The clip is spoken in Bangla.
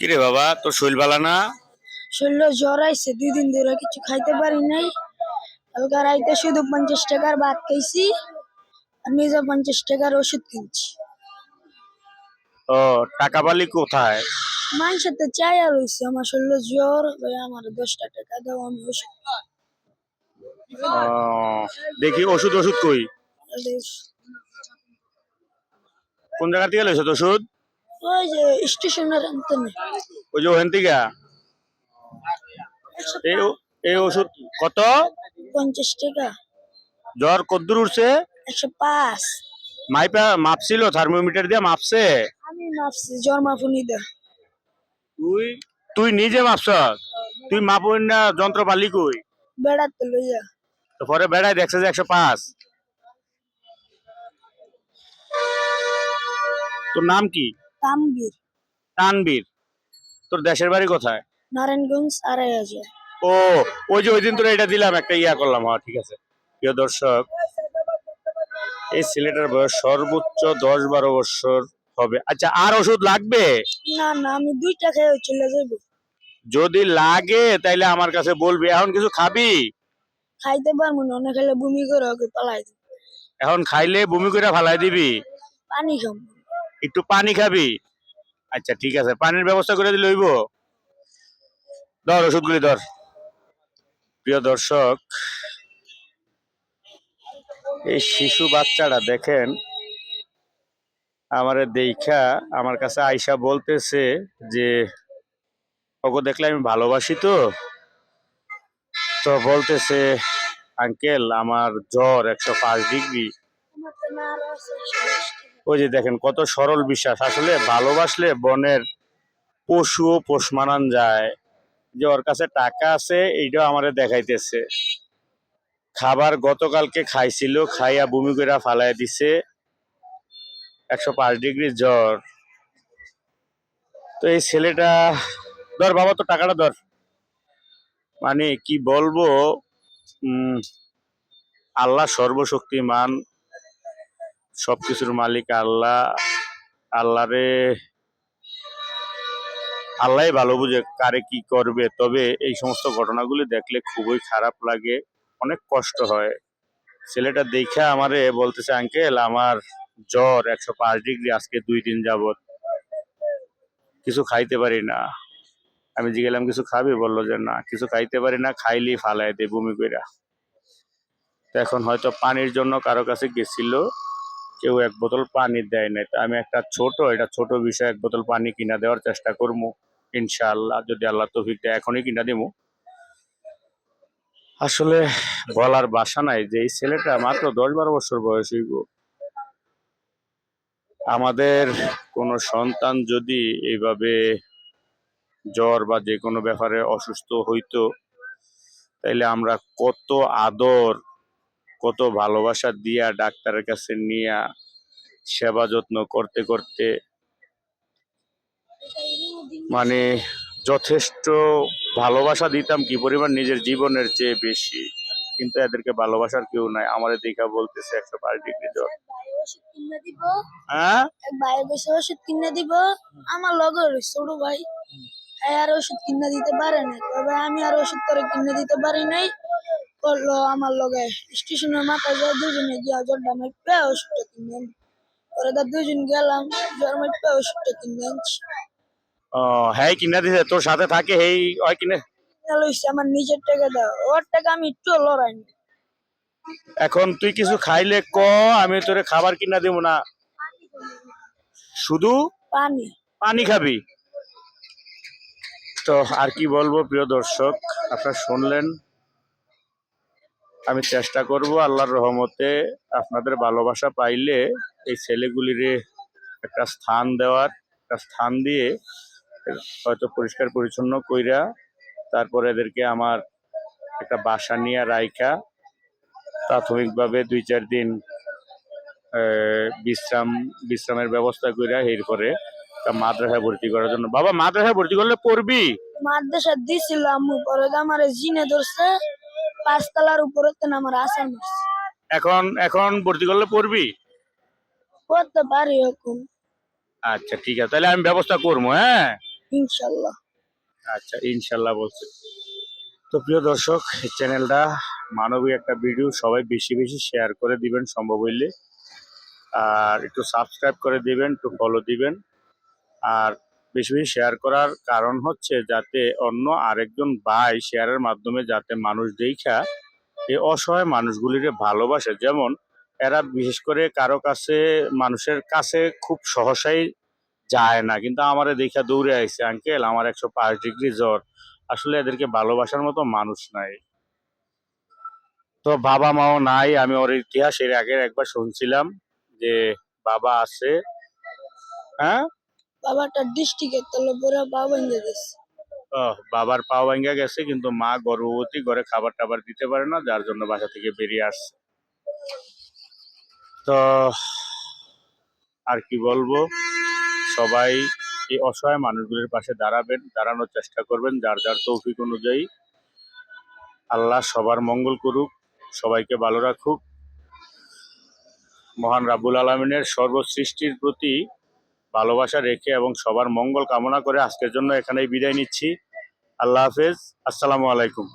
কিরে বাবা, তোর শরীর ভালো না? শরীরে জ্বর আইছে, 2 দিন ধরে কিছু খাইতে পারি নাই। কালকে রাইতে শুধু 50 টাকার ভাত খাইছি আর নিজে 50 টাকার ওষুধ কিনছি। ও, টাকা পালি কোথায়? মানুষের তো চাইয়া রয়েছে আমার শরীরে জ্বর, ভাই আমার 10টা টাকা দাও, আমি ওষুধ ও, দেখি ওষুধ ওষুধ কই? কোন জায়গা থেকে লইছ ওষুধ? ওই যে স্টেশনের আনতেন ওই যে ওখান থেকে? এই এই ওষুধ কত? 50 টাকা। জ্বর কদ্দুর উঠছে? 105। মাইপা মাপছিল, থার্মোমিটার দিয়ে মাপছে? আমি মাপছি, জ্বর মাপুনি দে। তুই তুই নিজে মাপছ? তুই মাপুন না, যন্ত্র পালি কই? বেড়াতে লইয়া। তো পরে বেড়াই দেখছে যে 105। তোর নাম কি? তামবীর। তানবীর। তোর দেশের বাড়ি কোথায়? নারায়ণগঞ্জ, 2,500। ও, ওই যে ওই দিন তোরা এটা দিলাম, একটা ইয়া করলাম। হ্যাঁ, ঠিক আছে। প্রিয় দর্শক, এই ছেলেটার বয়স সর্বোচ্চ 10-12 বছর হবে। আচ্ছা, আর ওষুধ লাগবে? না না, আমি 2টা খেয়ে চলে যাবো। যদি লাগে তাইলে আমার কাছে বলবি। এখন কিছু খাবি? খাইতে পারবো না, অনেক খেলে বমি করে ওকে পালাই দিব। এখন খাইলে বমি করে ফালাই দিবি? পানি খাবো। একটু পানি খাবি? আচ্ছা, ঠিক আছে, পানির ব্যবস্থা করে দিলে হইব। ধর ওষুধগুলি ধর। প্রিয় দর্শক, এই শিশু বাচ্চাটা দেখেন, আমারে দেইখা আমার কাছে আইসা বলতেছে যে ওকে দেখলে আমি ভালোবাসি। তো তো বলতেছে, আঙ্কেল আমার জ্বর 105 ডিগ্রি। ওই যে দেখেন কত সরল বিশ্বাস। আসলে ভালোবাসলে বনের পশুও পোষ মানান যায়। যে ওর কাছে টাকা আছে এইটাও আমারে দেখাইতেছে। খাবার গতকালকে খাইছিল, খাইয়া বমি করে ফালাই দিছে। 105 ডিগ্রি জ্বর। তো এই ছেলেটা, ধর বাবা, তো টাকাটা ধর। মানে কি বলবো, উম আল্লাহ সর্বশক্তিমান, সবকিছুর মালিক আল্লাহ। আল্লাহরে আল্লাহ ভালো বুঝে কারে কি করবে। তবে এই সমস্ত ঘটনাগুলি দেখলে খুবই খারাপ লাগে, অনেক কষ্ট হয়। ছেলেটা দেখে আমারে বলতেছে, আঙ্কেল আমার জ্বর 105 ডিগ্রি, আজকে 2 দিন যাবত কিছু খাইতে পারি না। আমি জিগেলাম কিছু খাবি? বললো যে না, কিছু খাইতে পারি না, খাইলেই ফালাই দে বমি কইরা। তো এখন হয়তো পানির জন্য কারো কাছে গেছিল, কেউ 1 বোতল পানি দেয় নাই। তো আমি একটা এটা ছোট বিষয়, 1 বোতল পানি কিনা দেওয়ার চেষ্টা করবো ইনশাআল্লাহ, যদি আল্লাহ তৌফিক দেয় এখনই কিনা দিব। আসলে বলার ভাষা নাই যে এই ছেলেটা মাত্র 10-12 বছর বয়স হইব। আমাদের কোনো সন্তান যদি এইভাবে জ্বর বা যে কোনো ব্যাপারে অসুস্থ হইতো, তাইলে আমরা কত আদর, কত ভালোবাসা দিয়া ডাক্তারের কাছে নিয়া সেবা যত্ন করতে করতে মানে যথেষ্ট ভালোবাসা দিতাম, কি পরিমাণ, নিজের জীবনের চেয়ে বেশি। কিন্তু এদেরকে ভালোবাসার কেউ নাই। আমাদের দেখা বলতেছে 105 ডিগ্রি জ্বর। হ্যাঁ, এক ভাই বসে ওষুধ কিনে দিব। আমার লগে ছোট ভাই, আর ওষুধ কিনে দিতে পারে না। তবে আমি আর ওষুধ করে কিনে দিতে পারি নাই। করলো আমার লগে স্টেশনের মাথায় যায়, দুজনে গিয়া জ্বরটা মাইপে ওষুধটা কিনে আনি। পরে তার 2 জন গেলাম, জ্বর মাইপে ওষুধটা কিনে আনছি। ও, হ্যাঁ কিনা দিছে? তোর সাথে থাকে এই ওই কিনে? লইছে আমার নিজের টাকা দাও, ওর টাকা আমি একটু লড়াই না। এখন তুই কিছু খাইলে ক, আমি তোরে খাবার কিনা দিব না, শুধু পানি। পানি খাবি। তো আর কি বলবো প্রিয় দর্শক, আপনারা শুনলেন। আমি চেষ্টা করব আল্লাহর রহমতে আপনাদের ভালোবাসা পাইলে এই ছেলেগুলির একটা স্থান দেওয়ার, একটা স্থান দিয়ে হয়তো পরিষ্কার পরিচ্ছন্ন কইরা তারপরে এদেরকে আমার একটা বাসা নিয়ে রাইখা প্রাথমিকভাবে 2-4 দিন বিশ্রামের ব্যবস্থা কইরা এরপরে মাদ্রাসায় ভর্তি করার জন্য। বাবা, মাদ্রাসায় ভর্তি করলে পড়বি? মাদ্রাসা দিছিল আম্মু, পরে তো আমার জিনে ধরছে 5 তলার উপরে, তো আমার আসার মারছে। এখন এখন ভর্তি করলে পড়বি? পড়তে পারি এখন। আচ্ছা, ঠিক আছে, তাহলে আমি ব্যবস্থা করবো। হ্যাঁ, ইনশাল্লাহ। আচ্ছা, ইনশাল্লাহ বলছে। তো প্রিয় দর্শক, এই চ্যানেলটা মানবিক একটা ভিডিও, সবাই বেশি বেশি শেয়ার করে দিবেন সম্ভব হইলে, আর একটু সাবস্ক্রাইব করে দিবেন, একটু ফলো দিবেন। আর বেশি বেশি শেয়ার করার কারণ হচ্ছে যাতে অন্য আরেকজন ভাই শেয়ারের মাধ্যমে যাতে মানুষ দেখা এই অসহায় মানুষগুলিরে ভালোবাসে। যেমন এরা বিশেষ করে কারো কাছে, মানুষের কাছে খুব সহসাই যায় না, কিন্তু আমারে দেখা দৌড়ে আইছে, আঙ্কেল আমার 105 ডিগ্রি জ্বর। আসলে এদেরকে ভালোবাসার মতো মানুষ নাই। তো বাবা মাও নাই। আমি ওর ইতিহাস এর আগে একবার শুনছিলাম যে বাবা আছে। হ্যাঁ। বাবাটা ডিস্ট্রিক্টের তলে পুরো পা ভেঙে গেছে। বাবার পা ভাঙ্গা গেছে, কিন্তু মা গর্ভবতী, ঘরে খাবার টাবার দিতে পারে না, যার জন্য বাসা থেকে বেরিয়ে আসছে। তো আর কি বলবো, সবাই এই অসহায় মানুষগুলির পাশে দাঁড়াবেন, দাঁড়ানোর চেষ্টা করবেন যার যার তৌফিক অনুযায়ী। আল্লাহ সবার মঙ্গল করুক, সবাইকে ভালো রাখুক। মহান রাব্বুল আলামিনের সর্বসৃষ্টির প্রতি ভালোবাসা রেখে এবং সবার মঙ্গল কামনা করে আজকের জন্য এখানেই বিদায় নিচ্ছি। আল্লাহ হাফেজ, আসসালামু আলাইকুম।